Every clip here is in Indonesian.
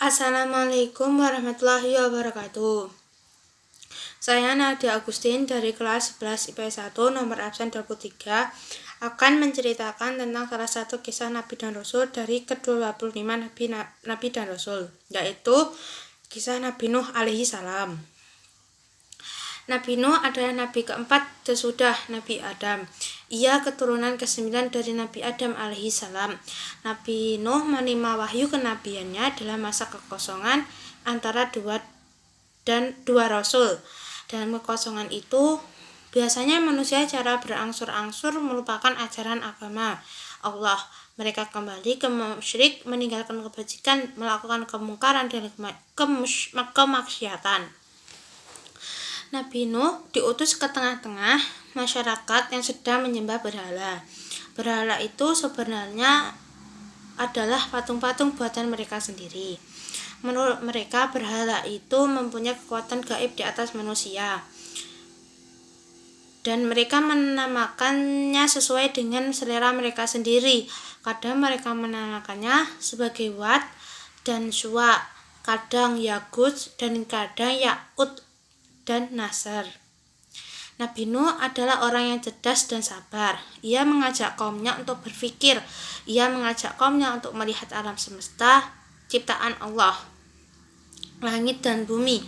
Assalamualaikum warahmatullahi wabarakatuh. Saya Nadia Agustin dari kelas 11 IPS 1 nomor absen 23 akan menceritakan tentang salah satu kisah Nabi dan Rasul dari ke-25 Nabi dan Rasul, yaitu kisah Nabi Nuh alaihi salam. Nabi Nuh adalah nabi keempat sesudah Nabi Adam. Ia keturunan ke-9 dari Nabi Adam alaihi salam. Nabi Nuh menerima wahyu kenabiannya dalam masa kekosongan antara dua rasul. Dalam kekosongan itu, biasanya manusia cara berangsur-angsur melupakan ajaran agama Allah. Mereka kembali ke musyrik, meninggalkan kebajikan, melakukan kemungkaran dan kemaksiatan. Nabi Nuh diutus ke tengah-tengah masyarakat yang sedang menyembah berhala. Berhala itu sebenarnya adalah patung-patung buatan mereka sendiri. Menurut mereka, berhala itu mempunyai kekuatan gaib di atas manusia. Dan mereka menamakannya sesuai dengan selera mereka sendiri. Kadang mereka menamakannya sebagai Wat dan Suwa, kadang Yagut dan kadang Ya'ud dan Nasr. Nabi Nuh adalah orang yang cerdas dan sabar. Ia mengajak kaumnya untuk berpikir. Ia mengajak kaumnya untuk melihat alam semesta, ciptaan Allah, langit dan bumi,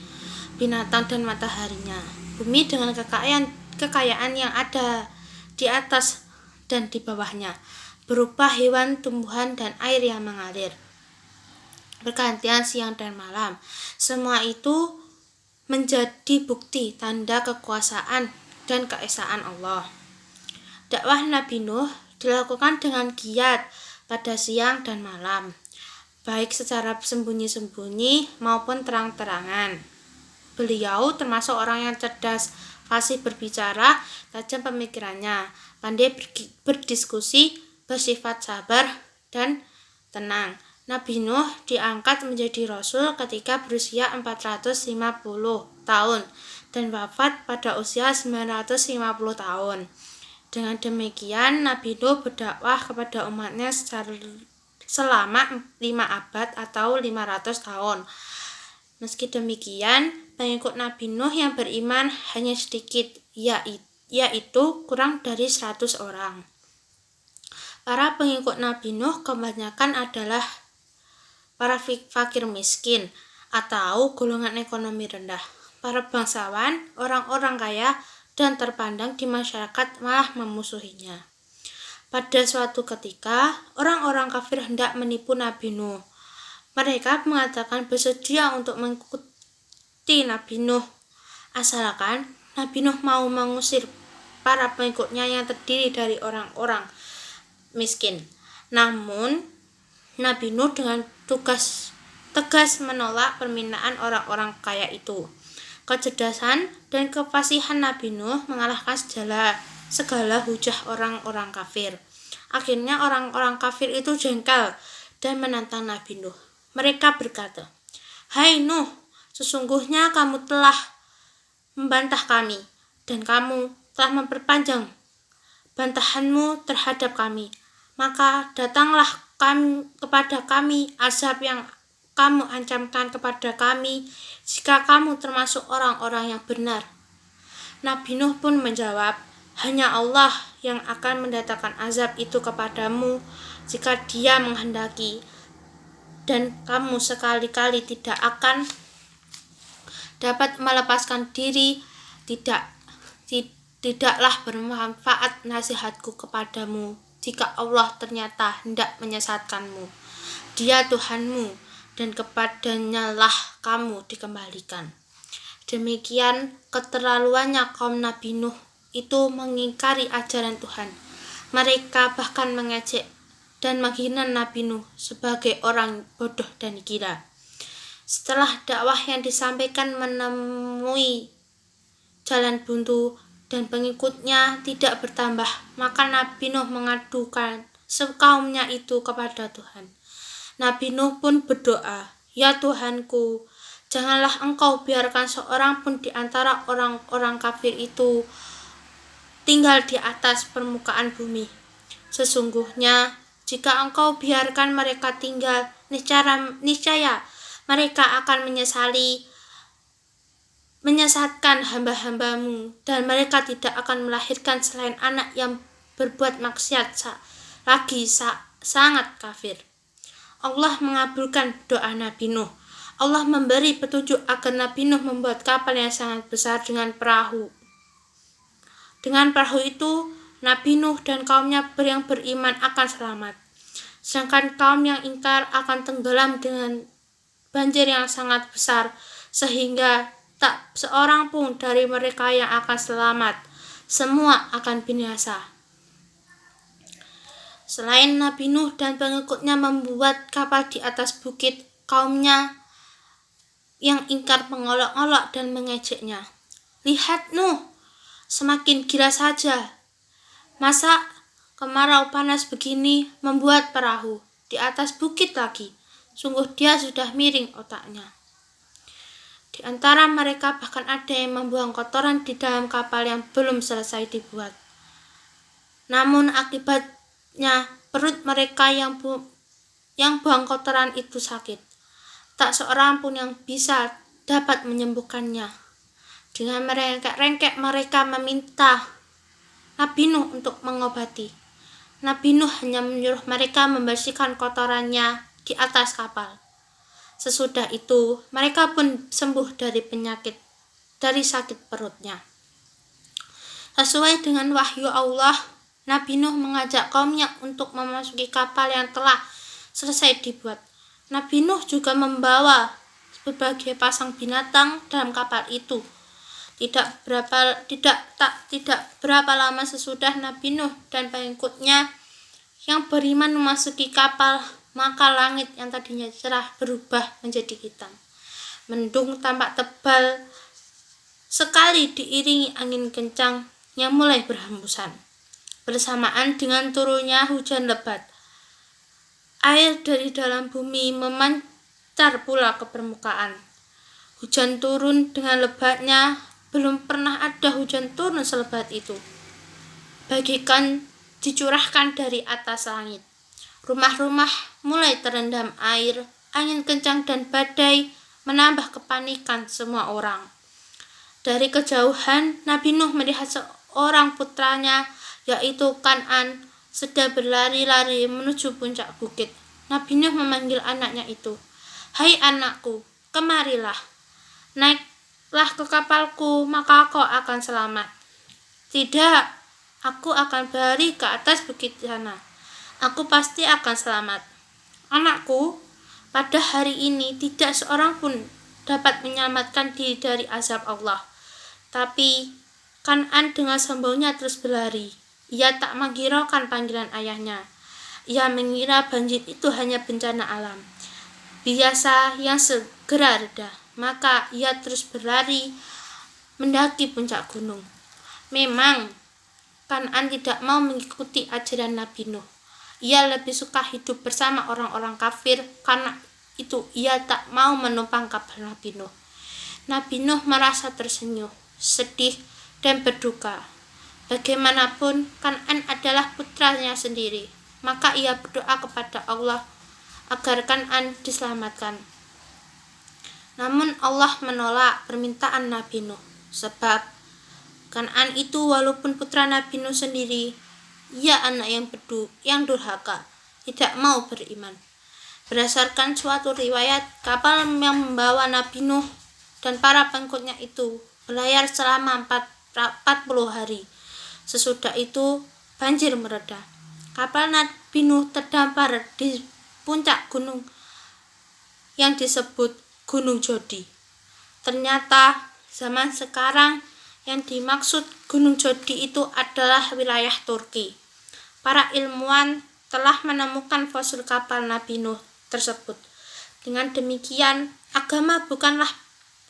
binatang dan mataharinya. Bumi dengan kekayaan yang ada di atas dan di bawahnya, berupa hewan, tumbuhan, dan air yang mengalir bergantian siang dan malam. Semua itu menjadi bukti tanda kekuasaan dan keesaan Allah. Dakwah Nabi Nuh dilakukan dengan giat pada siang dan malam, baik secara sembunyi-sembunyi maupun terang-terangan. Beliau termasuk orang yang cerdas, fasih berbicara, tajam pemikirannya, pandai berdiskusi, bersifat sabar dan tenang. Nabi Nuh diangkat menjadi Rasul ketika berusia 450 tahun dan wafat pada usia 950 tahun. Dengan demikian, Nabi Nuh berdakwah kepada umatnya selama 5 abad atau 500 tahun. Meski demikian, pengikut Nabi Nuh yang beriman hanya sedikit, yaitu kurang dari 100 orang. Para pengikut Nabi Nuh kebanyakan adalah para fakir miskin atau golongan ekonomi rendah, para bangsawan, orang-orang kaya, dan terpandang di masyarakat malah memusuhinya. Pada suatu ketika, orang-orang kafir hendak menipu Nabi Nuh. Mereka mengatakan bersedia untuk mengikuti Nabi Nuh, asalkan Nabi Nuh mau mengusir para pengikutnya yang terdiri dari orang-orang miskin. Namun, Nabi Nuh dengan tegas menolak permintaan orang-orang kaya itu. Kecerdasan dan kefasihan Nabi Nuh mengalahkan segala hujah orang-orang kafir. Akhirnya orang-orang kafir itu jengkel dan menantang Nabi Nuh. Mereka berkata, "Hai Nuh, sesungguhnya kamu telah membantah kami dan kamu telah memperpanjang bantahanmu terhadap kami. Maka datanglah kepada kami azab yang kamu ancamkan kepada kami jika kamu termasuk orang-orang yang benar." Nabi Nuh pun menjawab, "Hanya Allah yang akan mendatangkan azab itu kepadamu jika Dia menghendaki, dan kamu sekali-kali tidak akan dapat melepaskan diri. Tidaklah bermanfaat nasihatku kepadamu jika Allah ternyata hendak menyesatkanmu. Dia Tuhanmu, dan kepadanya-lah kamu dikembalikan." Demikian keterlaluannya kaum Nabi Nuh itu mengingkari ajaran Tuhan. Mereka bahkan mengejek dan menghina Nabi Nuh sebagai orang bodoh dan gila. Setelah dakwah yang disampaikan menemui jalan buntu dan pengikutnya tidak bertambah, maka Nabi Nuh mengadukan sekaumnya itu kepada Tuhan. Nabi Nuh pun berdoa, "Ya Tuhanku, janganlah Engkau biarkan seorang pun di antara orang-orang kafir itu tinggal di atas permukaan bumi. Sesungguhnya jika Engkau biarkan mereka tinggal, niscaya Mereka akan menyesatkan hamba-hambamu, dan mereka tidak akan melahirkan selain anak yang berbuat maksiat sangat kafir. Allah mengabulkan doa Nabi Nuh. Allah memberi petunjuk agar Nabi Nuh membuat kapal yang sangat besar dengan perahu. Dengan perahu itu, Nabi Nuh dan kaumnya yang beriman akan selamat. Sedangkan kaum yang ingkar akan tenggelam dengan banjir yang sangat besar, sehingga tak seorang pun dari mereka yang akan selamat. Semua akan binasa. Selain Nabi Nuh dan pengikutnya membuat kapal di atas bukit, kaumnya yang ingkar mengolok-olok dan mengejeknya. Lihat Nuh, semakin gila saja. Masa kemarau panas begini membuat perahu di atas bukit lagi. Sungguh dia sudah miring otaknya. Di antara mereka bahkan ada yang membuang kotoran di dalam kapal yang belum selesai dibuat. Namun akibatnya perut mereka yang buang kotoran itu sakit. Tak seorang pun yang bisa dapat menyembuhkannya. Dengan merengek-rengek mereka meminta Nabi Nuh untuk mengobati. Nabi Nuh hanya menyuruh mereka membersihkan kotorannya di atas kapal. Sesudah itu, mereka pun sembuh dari sakit perutnya. Sesuai dengan wahyu Allah, Nabi Nuh mengajak kaumnya untuk memasuki kapal yang telah selesai dibuat. Nabi Nuh juga membawa berbagai pasang binatang dalam kapal itu. Tidak berapa lama sesudah Nabi Nuh dan pengikutnya yang beriman memasuki kapal, maka langit yang tadinya cerah berubah menjadi hitam. Mendung tampak tebal sekali diiringi angin kencang yang mulai berhembusan. Bersamaan dengan turunnya hujan lebat, air dari dalam bumi memancar pula ke permukaan. Hujan turun dengan lebatnya, belum pernah ada hujan turun selebat itu. Bagikan dicurahkan dari atas langit. Rumah-rumah mulai terendam air, angin kencang dan badai menambah kepanikan semua orang. Dari kejauhan, Nabi Nuh melihat seorang putranya, yaitu Kan'an, sedang berlari-lari menuju puncak bukit. Nabi Nuh memanggil anaknya itu. Hai anakku, kemarilah. Naiklah ke kapalku, maka kau akan selamat. Tidak, aku akan berlari ke atas bukit sana. Aku pasti akan selamat. Anakku, pada hari ini tidak seorang pun dapat menyelamatkan diri dari azab Allah. Tapi Kan'an dengan sombongnya terus berlari. Ia tak menghiraukan panggilan ayahnya. Ia mengira banjir itu hanya bencana alam biasa yang segera reda. Maka ia terus berlari mendaki puncak gunung. Memang Kan'an tidak mau mengikuti ajaran Nabi Nuh. Ia lebih suka hidup bersama orang-orang kafir, karena itu ia tak mau menumpang kapal Nabi Nuh. Nabi Nuh merasa tersenyum, sedih, dan berduka. Bagaimanapun, Kan'an adalah putranya sendiri. Maka ia berdoa kepada Allah agar Kan'an diselamatkan. Namun Allah menolak permintaan Nabi Nuh, sebab Kan'an itu walaupun putra Nabi Nuh sendiri, ia anak yang durhaka, tidak mau beriman. Berdasarkan suatu riwayat, kapal yang membawa Nabi Nuh dan para pengikutnya itu berlayar selama 40 hari. Sesudah itu, banjir mereda. Kapal Nabi Nuh terdampar di puncak gunung yang disebut Gunung Jodi. Ternyata zaman sekarang yang dimaksud Gunung Jodi itu adalah wilayah Turki. Para ilmuwan telah menemukan fosil kapal Nabi Nuh tersebut. Dengan demikian, agama bukanlah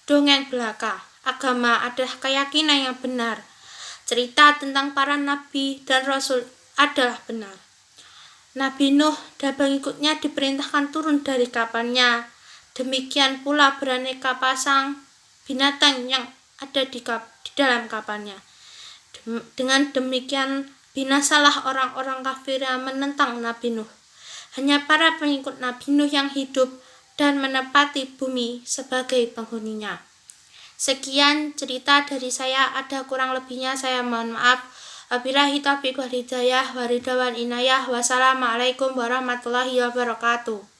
dongeng belaka. Agama adalah keyakinan yang benar. Cerita tentang para nabi dan rasul adalah benar. Nabi Nuh dan pengikutnya diperintahkan turun dari kapalnya. Demikian pula beraneka pasang binatang yang ada di dalam kapalnya. Dengan demikian, binasalah orang-orang kafir yang menentang Nabi Nuh. Hanya para pengikut Nabi Nuh yang hidup dan menempati bumi sebagai penghuninya. Sekian cerita dari saya, ada kurang lebihnya saya mohon maaf. Wabillahi taufiq wal hidayah, waridwan inayah. Wassalamualaikum warahmatullahi wabarakatuh.